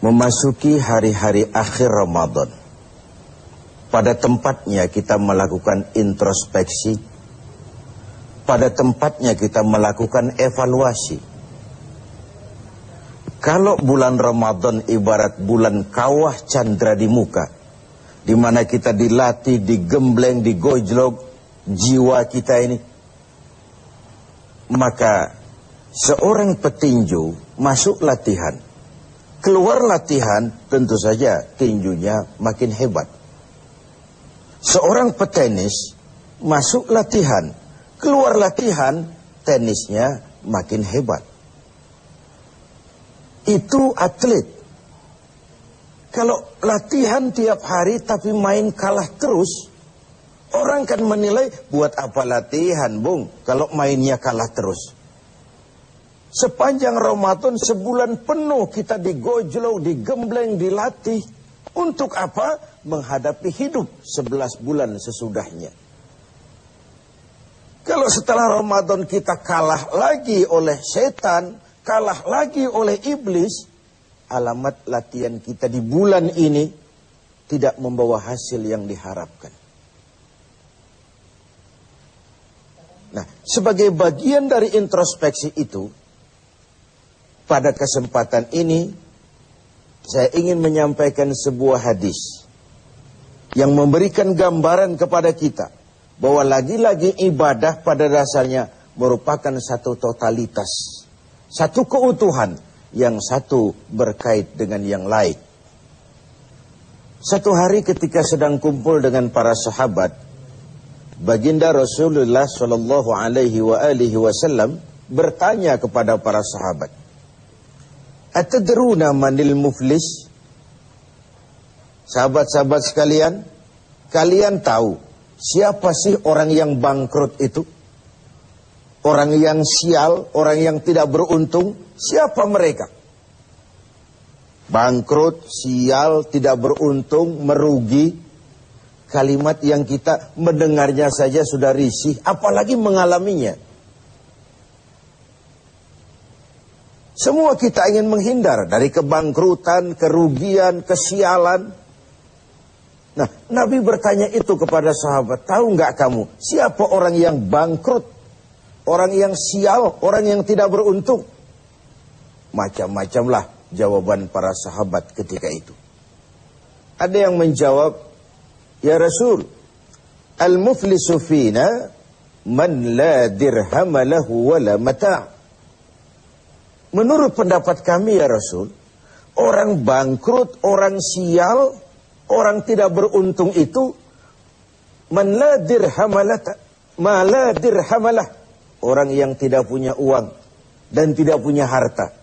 Memasuki hari-hari akhir Ramadan, pada tempatnya kita melakukan introspeksi, pada tempatnya kita melakukan evaluasi. Kalau bulan Ramadan ibarat bulan kawah candra di muka, di mana kita dilatih, digembleng, digojlok jiwa kita ini, maka seorang petinju masuk latihan, keluar latihan, tentu saja tinjunya makin hebat. Seorang petenis masuk latihan, keluar latihan, tenisnya makin hebat. Itu atlet. Kalau latihan tiap hari tapi main kalah terus, orang kan menilai, buat apa latihan, Bung, kalau mainnya kalah terus. Sepanjang Ramadan sebulan penuh kita digojlok, digembleng, dilatih. Untuk apa? Menghadapi hidup 11 bulan sesudahnya. Kalau setelah Ramadan kita kalah lagi oleh setan, kalah lagi oleh iblis, alamat latihan kita di bulan ini tidak membawa hasil yang diharapkan. Nah, sebagai bagian dari introspeksi itu, pada kesempatan ini, saya ingin menyampaikan sebuah hadis yang memberikan gambaran kepada kita bahwa lagi-lagi ibadah pada dasarnya merupakan satu totalitas, satu keutuhan, yang satu berkait dengan yang lain. Satu hari ketika sedang kumpul dengan para sahabat, baginda Rasulullah Shallallahu Alaihi Wasallam bertanya kepada para sahabat, "Atadruna manil muflis?" Sahabat-sahabat sekalian, kalian tahu siapa sih orang yang bangkrut itu? Orang yang sial, orang yang tidak beruntung, siapa mereka? Bangkrut, sial, tidak beruntung, merugi. Kalimat yang kita mendengarnya saja sudah risih, apalagi mengalaminya. Semua kita ingin menghindar dari kebangkrutan, kerugian, kesialan. Nah, Nabi bertanya itu kepada sahabat, tahu nggak kamu siapa orang yang bangkrut, orang yang sial, orang yang tidak beruntung? Macam-macamlah jawaban para sahabat ketika itu. Ada yang menjawab, ya Rasul, al-muflisu fina man la dirham lahu wala mata'. Menurut pendapat kami ya Rasul, orang bangkrut, orang sial, orang tidak beruntung itu man la dirhamalah, orang yang tidak punya uang dan tidak punya harta.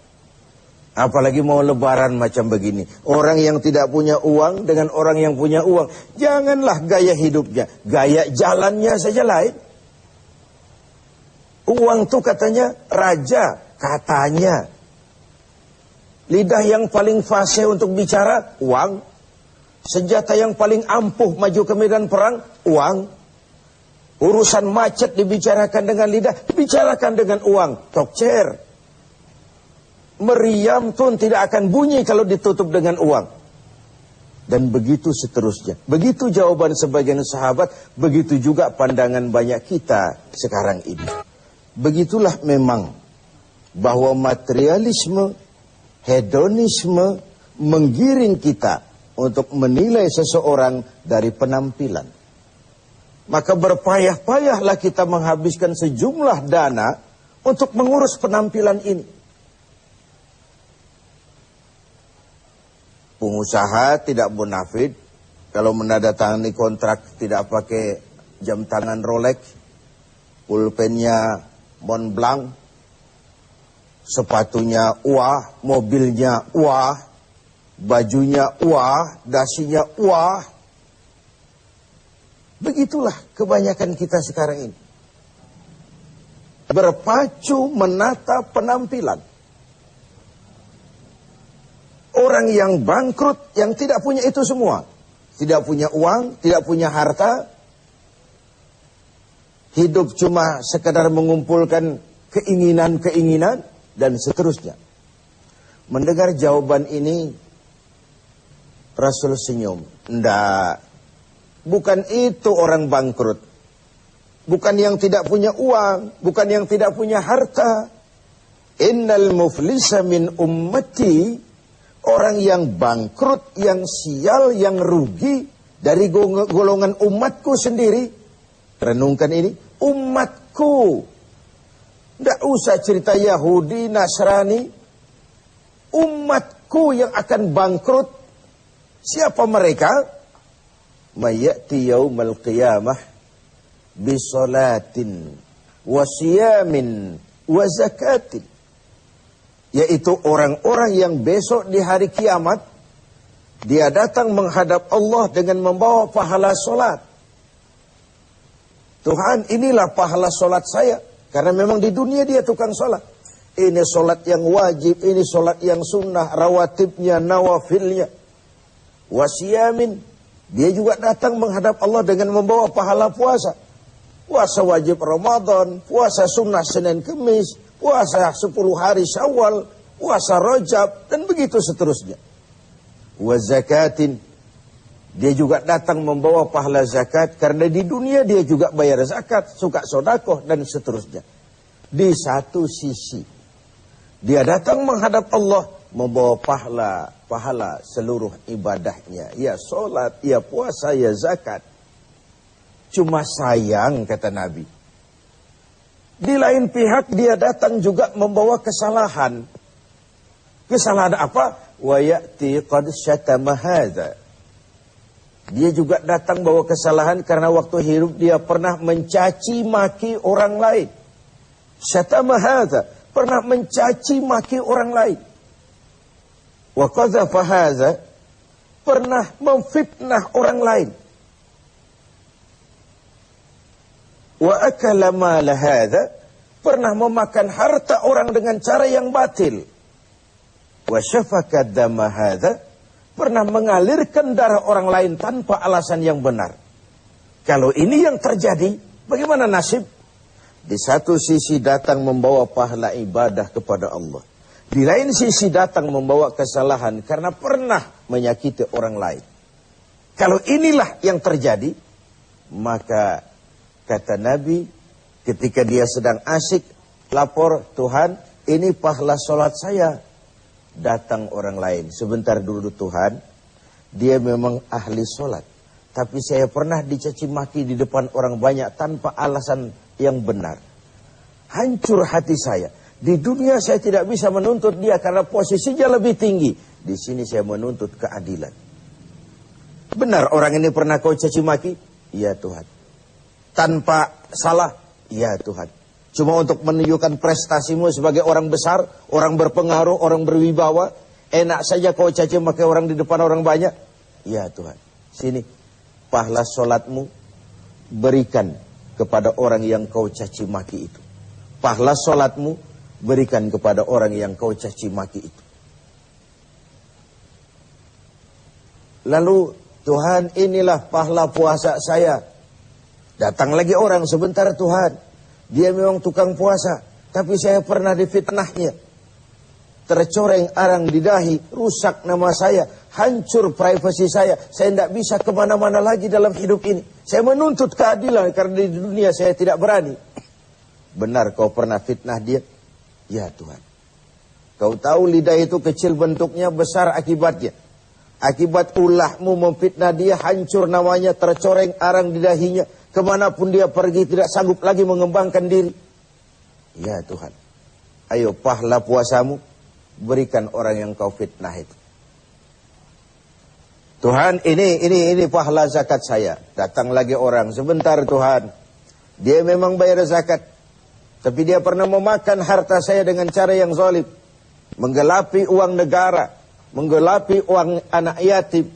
Apalagi mau lebaran macam begini, orang yang tidak punya uang dengan orang yang punya uang, janganlah gaya hidupnya, gaya jalannya saja lain. Uang tuh katanya raja, katanya. Lidah yang paling fasih untuk bicara, uang. Senjata yang paling ampuh maju ke medan perang, uang. Urusan macet dibicarakan dengan lidah, dibicarakan dengan uang. Tokcer. Meriam pun tidak akan bunyi kalau ditutup dengan uang. Dan begitu seterusnya. Begitu jawaban sebagian sahabat, begitu juga pandangan banyak kita sekarang ini. Begitulah memang bahwa materialisme, hedonisme menggiring kita untuk menilai seseorang dari penampilan. Maka berpayah-payahlah kita menghabiskan sejumlah dana untuk mengurus penampilan ini. Pengusaha tidak bonafid kalau menandatangani kontrak tidak pakai jam tangan Rolex, pulpennya Montblanc, sepatunya wah, mobilnya wah, bajunya wah, dasinya wah. Begitulah kebanyakan kita sekarang ini. Berpacu menata penampilan. Orang yang bangkrut, yang tidak punya itu semua. Tidak punya uang, tidak punya harta. Hidup cuma sekedar mengumpulkan keinginan-keinginan dan seterusnya. Mendengar jawaban ini, Rasul senyum. Ndak. Bukan itu orang bangkrut. Bukan yang tidak punya uang. Bukan yang tidak punya harta. Innal muflisa min ummati. Orang yang bangkrut, yang sial, yang rugi. Dari golongan umatku sendiri. Renungkan ini. Umatku. Tidak usah cerita Yahudi, Nasrani. Umatku yang akan bangkrut. Siapa mereka? Mayati yaumal qiyamah bisolatin wasiyamin wa zakatin. Yaitu orang-orang yang besok di hari kiamat. Dia datang menghadap Allah dengan membawa pahala solat. Tuhan, inilah pahala solat saya. Karena memang di dunia dia tukang sholat. Ini sholat yang wajib, ini sholat yang sunnah, rawatibnya, nawafilnya. Wasiyamin. Dia juga datang menghadap Allah dengan membawa pahala puasa. Puasa wajib Ramadan, puasa sunnah Senin Kemis, puasa 10 hari Syawal, puasa Rajab, dan begitu seterusnya. Wa zakatin. Dia juga datang membawa pahala zakat. Karena di dunia dia juga bayar zakat. Suka sodakoh dan seterusnya. Di satu sisi. Dia datang menghadap Allah. Membawa pahala seluruh ibadahnya. Ya sholat, ya puasa, ya zakat. Cuma sayang kata Nabi. Di lain pihak dia datang juga membawa kesalahan. Kesalahan apa? Wa ya'ti qad syatama hadza. Dia juga datang bawa kesalahan karena waktu hidup dia pernah mencaci maki orang lain. Syatama hadza, pernah mencaci maki orang lain. Wa qadhafa hadza, pernah memfitnah orang lain. Wa akala mal hadza, pernah memakan harta orang dengan cara yang batil. Wa syafaka dama hadza, pernah mengalirkan darah orang lain tanpa alasan yang benar. Kalau ini yang terjadi, bagaimana nasib? Di satu sisi datang membawa pahala ibadah kepada Allah. Di lain sisi datang membawa kesalahan karena pernah menyakiti orang lain. Kalau inilah yang terjadi, maka kata Nabi, ketika dia sedang asyik lapor, Tuhan, ini pahala sholat saya. Datang orang lain. Sebentar dulu Tuhan, dia memang ahli sholat. Tapi saya pernah dicaci maki di depan orang banyak tanpa alasan yang benar. Hancur hati saya. Di dunia saya tidak bisa menuntut dia karena posisinya lebih tinggi. Di sini saya menuntut keadilan. Benar orang ini pernah kau caci maki? Iya Tuhan. Tanpa salah? Iya Tuhan. Cuma untuk menunjukkan prestasimu sebagai orang besar, orang berpengaruh, orang berwibawa. Enak saja kau caci maki orang di depan orang banyak. Ya Tuhan, sini pahala sholatmu berikan kepada orang yang kau caci maki itu. Pahala sholatmu berikan kepada orang yang kau caci maki itu. Lalu Tuhan, inilah pahala puasa saya. Datang lagi orang, sebentar Tuhan. Dia memang tukang puasa, tapi saya pernah difitnahnya. Tercoreng arang di dahi, rusak nama saya, hancur privasi saya tidak bisa kemana-mana lagi dalam hidup ini. Saya menuntut keadilan karena di dunia saya tidak berani. Benar kau pernah fitnah dia? Ya Tuhan. Kau tahu lidah itu kecil bentuknya, besar akibatnya. Akibat ulahmu memfitnah dia, hancur namanya, tercoreng arang di dahinya. Kemanapun dia pergi tidak sanggup lagi mengembangkan diri. Ya Tuhan. Ayo pahala puasamu berikan orang yang kau fitnah itu. Tuhan, ini pahala zakat saya. Datang lagi orang, sebentar Tuhan. Dia memang bayar zakat. Tapi dia pernah memakan harta saya dengan cara yang zalim. Menggelapi uang negara. Menggelapi uang anak yatim.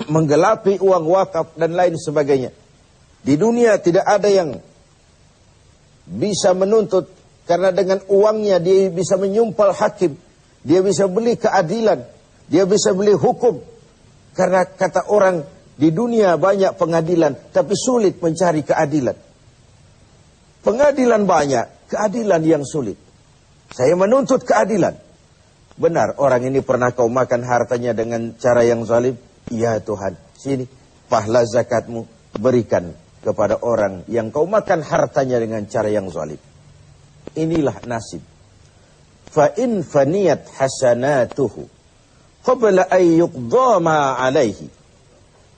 Menggelapi uang wakaf dan lain sebagainya. Di dunia tidak ada yang bisa menuntut. Karena dengan uangnya dia bisa menyumpal hakim. Dia bisa beli keadilan. Dia bisa beli hukum. Karena kata orang, di dunia banyak pengadilan. Tapi sulit mencari keadilan. Pengadilan banyak, keadilan yang sulit. Saya menuntut keadilan. benar orang ini pernah kau makan hartanya dengan cara yang zalim? Iya Tuhan, sini pahala zakatmu berikan kepada orang yang kau makan hartanya dengan cara yang zalim. Inilah nasib. Fa in faniyat hasanatuhu qabla an yuqda ma alaihi.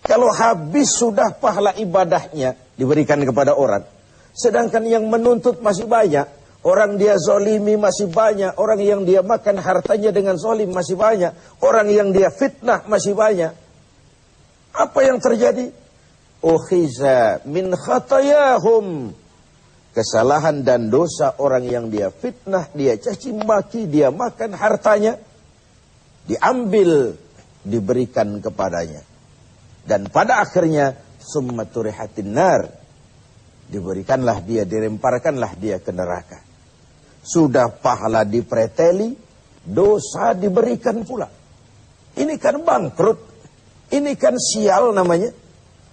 Kalau habis sudah pahala ibadahnya diberikan kepada orang, sedangkan yang menuntut masih banyak, orang dia zalimi masih banyak, orang yang dia makan hartanya dengan zalim masih banyak, orang yang dia fitnah masih banyak. Apa yang terjadi? Ukhiza min khatayahum. Kesalahan dan dosa orang yang dia fitnah, dia caci maki, dia makan hartanya, diambil, diberikan kepadanya. Dan pada akhirnya summa turihatin nar, diberikanlah dia, dilemparkanlah dia ke neraka. Sudah pahala dipreteli, dosa diberikan pula. Ini kan bangkrut, ini kan sial namanya,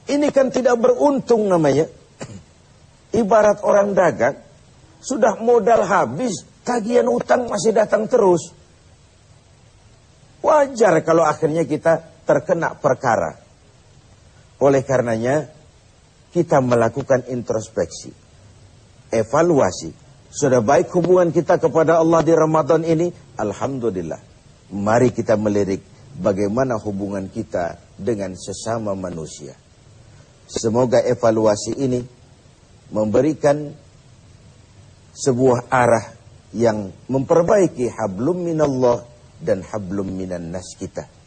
ini kan tidak beruntung namanya. Ibarat orang dagang, sudah modal habis, tagihan utang masih datang terus. Wajar kalau akhirnya kita terkena perkara. Oleh karenanya, kita melakukan introspeksi, evaluasi. Sudah baik hubungan kita kepada Allah di Ramadan ini? Alhamdulillah. Mari kita melirik bagaimana hubungan kita dengan sesama manusia. Semoga evaluasi ini memberikan sebuah arah yang memperbaiki hablum minallah dan hablum minan nas kita.